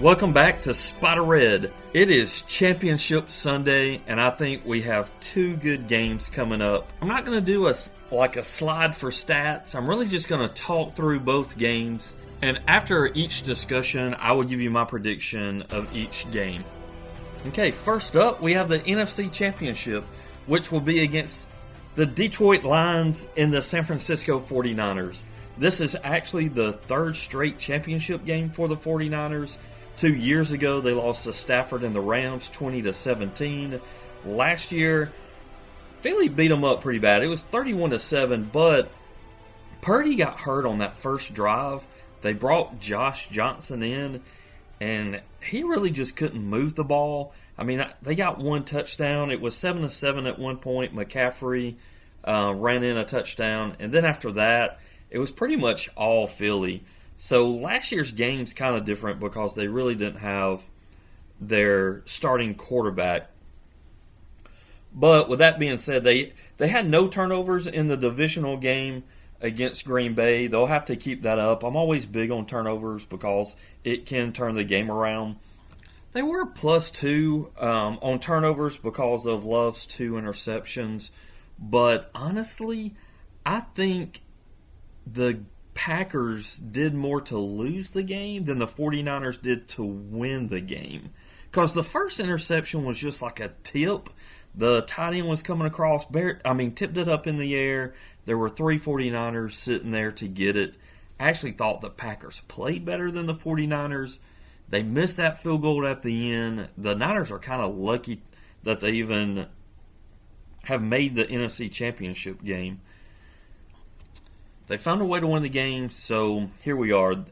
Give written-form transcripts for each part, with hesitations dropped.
Welcome back to Spot of Red. It is Championship Sunday, and I think we have two good games coming up. I'm not going to do a slide for stats. I'm really just going to talk through both games, and after each discussion, I will give you my prediction of each game. Okay, first up, we have the NFC Championship, which will be against the Detroit Lions and the San Francisco 49ers. This is actually the third straight championship game for the 49ers. 2 years ago, they lost to Stafford and the Rams 20-17. Last year, Philly beat them up pretty bad. It was 31-7, but Purdy got hurt on that first drive. They brought Josh Johnson in, and he really just couldn't move the ball. I mean, they got one touchdown. It was 7-7 at one point. McCaffrey ran in a touchdown, and then after that, it was pretty much all Philly. So last year's game's kind of different because they really didn't have their starting quarterback. But with that being said, they had no turnovers in the divisional game against Green Bay. They'll have to keep that up. I'm always big on turnovers because it can turn the game around. They were +2 on turnovers because of Love's 2 interceptions. But honestly, I think the Packers did more to lose the game than the 49ers did to win the game. Because the first interception was just like a tip. The tight end was coming across, tipped it up in the air. There were 3 49ers sitting there to get it. I actually thought the Packers played better than the 49ers. They missed that field goal at the end. The Niners are kind of lucky that they even have made the NFC Championship game. They found a way to win the game, so here we are.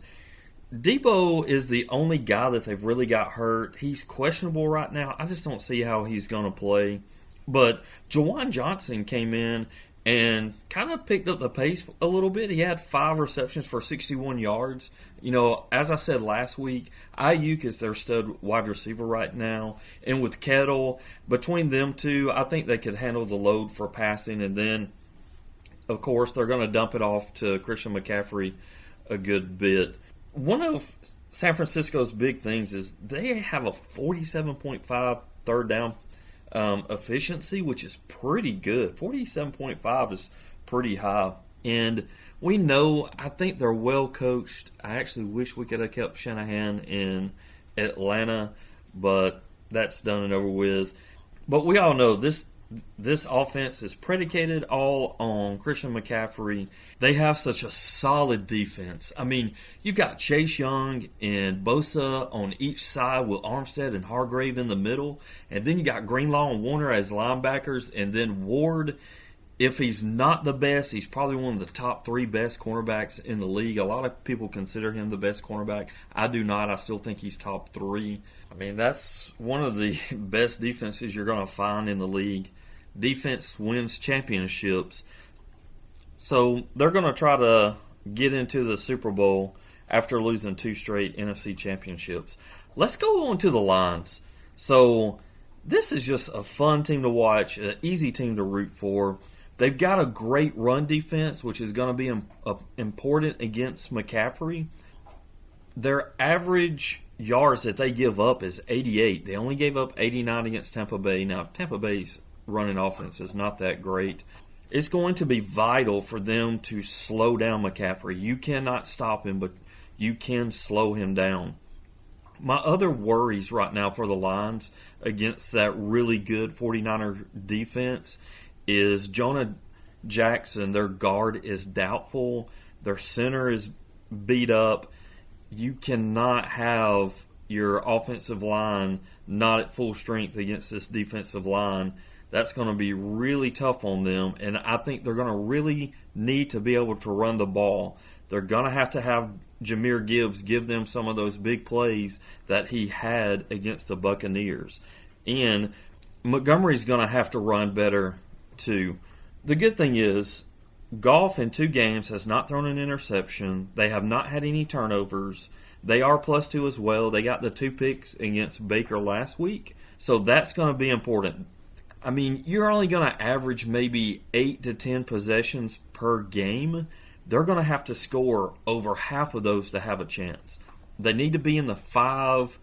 Debo is the only guy that they've really got hurt. He's questionable right now. I just don't see how he's going to play. But Juwan Johnson came in and kind of picked up the pace a little bit. He had 5 receptions for 61 yards. You know, as I said last week, Ayuk is their stud wide receiver right now. And with Kettle, between them two, I think they could handle the load for passing. And then, of course, they're going to dump it off to Christian McCaffrey a good bit. One of San Francisco's big things is they have a 47.5 third down efficiency, which is pretty good. 47.5 is pretty high. And we know, I think they're well coached. I actually wish we could have kept Shanahan in Atlanta, but that's done and over with. But we all know this offense is predicated all on Christian McCaffrey. They have such a solid defense. I mean, you've got Chase Young and Bosa on each side with Armstead and Hargrave in the middle. And then you got Greenlaw and Warner as linebackers. And then Ward, if he's not the best, he's probably one of the top 3 best cornerbacks in the league. A lot of people consider him the best cornerback. I do not. I still think he's top 3. I mean, that's one of the best defenses you're going to find in the league. Defense wins championships. So they're going to try to get into the Super Bowl after losing 2 straight NFC championships. Let's go on to the Lions. So this is just a fun team to watch, an easy team to root for. They've got a great run defense, which is going to be important against McCaffrey. Their average yards that they give up is 88. They only gave up 89 against Tampa Bay. Now, Tampa Bay's running offense is not that great. It's going to be vital for them to slow down McCaffrey. You cannot stop him, but you can slow him down. My other worries right now for the Lions against that really good 49er defense is Jonah Jackson. Their guard is doubtful. Their center is beat up. You cannot have your offensive line not at full strength against this defensive line. That's going to be really tough on them, and I think they're going to really need to be able to run the ball. They're going to have Jahmyr Gibbs give them some of those big plays that he had against the Buccaneers. And Montgomery's going to have to run better, too. The good thing is, Goff in 2 games has not thrown an interception. They have not had any turnovers. They are +2 as well. They got the 2 picks against Baker last week, so that's going to be important. I mean, you're only going to average maybe 8 to 10 possessions per game. They're going to have to score over half of those to have a chance. They need to be in the 5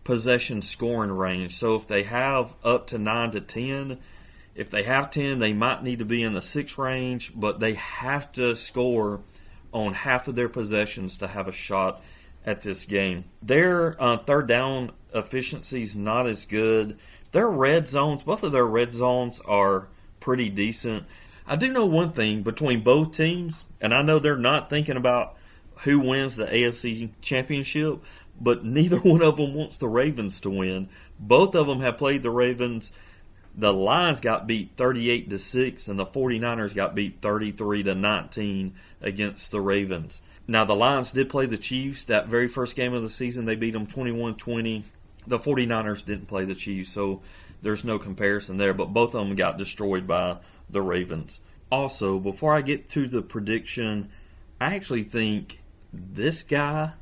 possession scoring range. So if they have up to 9 to 10, if they have 10, they might need to be in the 6 range, but they have to score on half of their possessions to have a shot at this game. Their third down efficiency is not as good. Their red zones, both of their red zones are pretty decent. I do know one thing between both teams, and I know they're not thinking about who wins the AFC Championship, but neither one of them wants the Ravens to win. Both of them have played the Ravens. The Lions got beat 38-6, and the 49ers got beat 33-19 against the Ravens. Now, the Lions did play the Chiefs that very first game of the season. They beat them 21-20. The 49ers didn't play the Chiefs, so there's no comparison there, but both of them got destroyed by the Ravens. Also, before I get to the prediction, I actually think this guy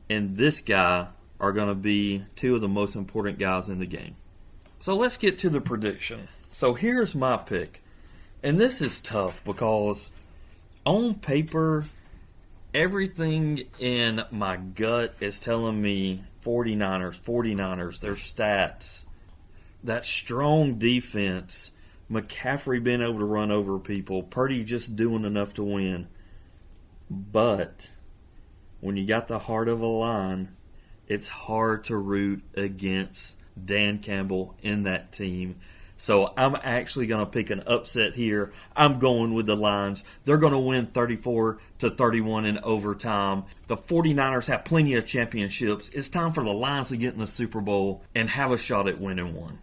and this guy are going to be 2 of the most important guys in the game. So let's get to the prediction. So here's my pick. And this is tough because on paper, everything in my gut is telling me 49ers, their stats, that strong defense, McCaffrey being able to run over people, Purdy just doing enough to win. But when you got the heart of a line, it's hard to root against Dan Campbell in that team. So I'm actually going to pick an upset here. I'm going with the Lions. They're going to win 34-31 in overtime. The 49ers have plenty of championships. It's time for the Lions to get in the Super Bowl and have a shot at winning one.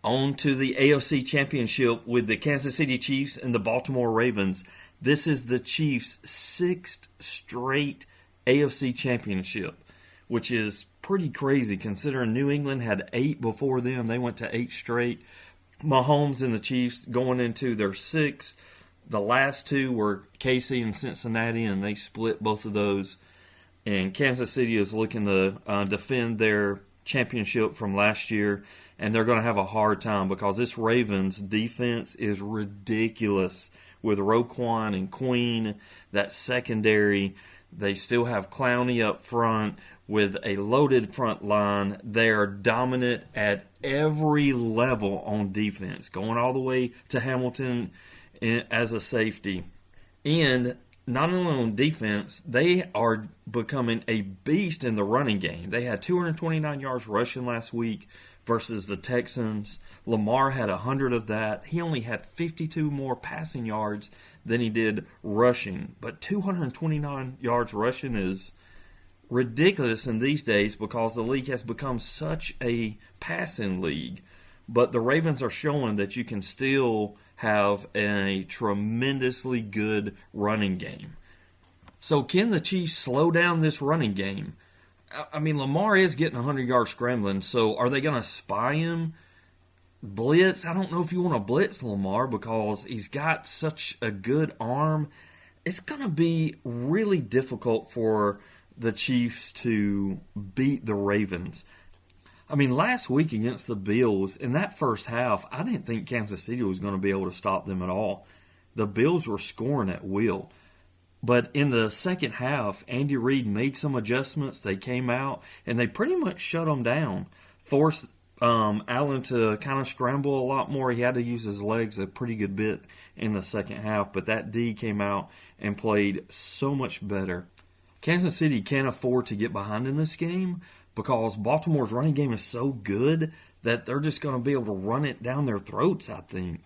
On to the AFC Championship with the Kansas City Chiefs and the Baltimore Ravens. This is the Chiefs' 6th straight AFC Championship, which is pretty crazy considering New England had 8 before them. They went to 8 straight. Mahomes and the Chiefs going into their 6th. The last 2 were KC and Cincinnati, and they split both of those. And Kansas City is looking to defend their championship from last year, and they're going to have a hard time because this Ravens defense is ridiculous with Roquan and Queen, that secondary. They still have Clowney up front with a loaded front line. They are dominant at every level on defense, going all the way to Hamilton as a safety. And not only on defense, they are becoming a beast in the running game. They had 229 yards rushing last week versus the Texans. Lamar had 100 of that. He only had 52 more passing yards than he did rushing. But 229 yards rushing is ridiculous in these days because the league has become such a passing league. But the Ravens are showing that you can still have a tremendously good running game. So can the Chiefs slow down this running game? I mean, Lamar is getting 100 yards scrambling, so are they going to spy him? Blitz? I don't know if you want to blitz Lamar because he's got such a good arm. It's going to be really difficult for the Chiefs to beat the Ravens. I mean, last week against the Bills, in that first half, I didn't think Kansas City was going to be able to stop them at all. The Bills were scoring at will. But in the second half, Andy Reid made some adjustments. They came out, and they pretty much shut them down. Forced Allen to kind of scramble a lot more. He had to use his legs a pretty good bit in the second half. But that D came out and played so much better. Kansas City can't afford to get behind in this game because Baltimore's running game is so good that they're just going to be able to run it down their throats, I think.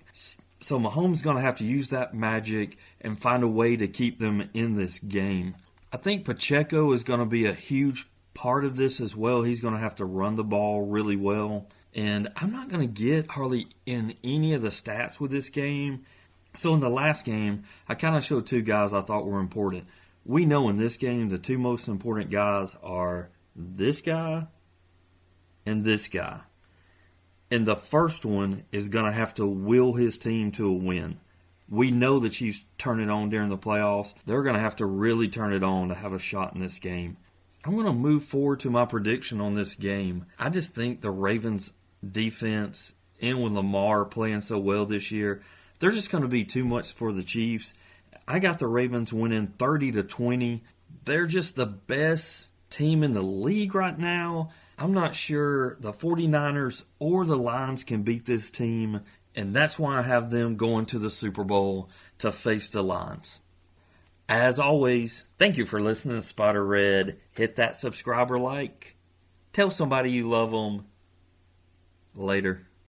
So Mahomes is going to have to use that magic and find a way to keep them in this game. I think Pacheco is going to be a huge part of this as well. He's going to have to run the ball really well. And I'm not going to get hardly in any of the stats with this game. So in the last game, I kind of showed 2 guys I thought were important. We know in this game the 2 most important guys are this guy and this guy. And the first one is going to have to will his team to a win. We know the Chiefs turn it on during the playoffs. They're going to have to really turn it on to have a shot in this game. I'm going to move forward to my prediction on this game. I just think the Ravens defense, and with Lamar playing so well this year, they're just going to be too much for the Chiefs. I got the Ravens winning 30-20. They're just the best team in the league right now. I'm not sure the 49ers or the Lions can beat this team, and that's why I have them going to the Super Bowl to face the Lions. As always, thank you for listening to Spider Red. Hit that subscribe or like. Tell somebody you love them. Later.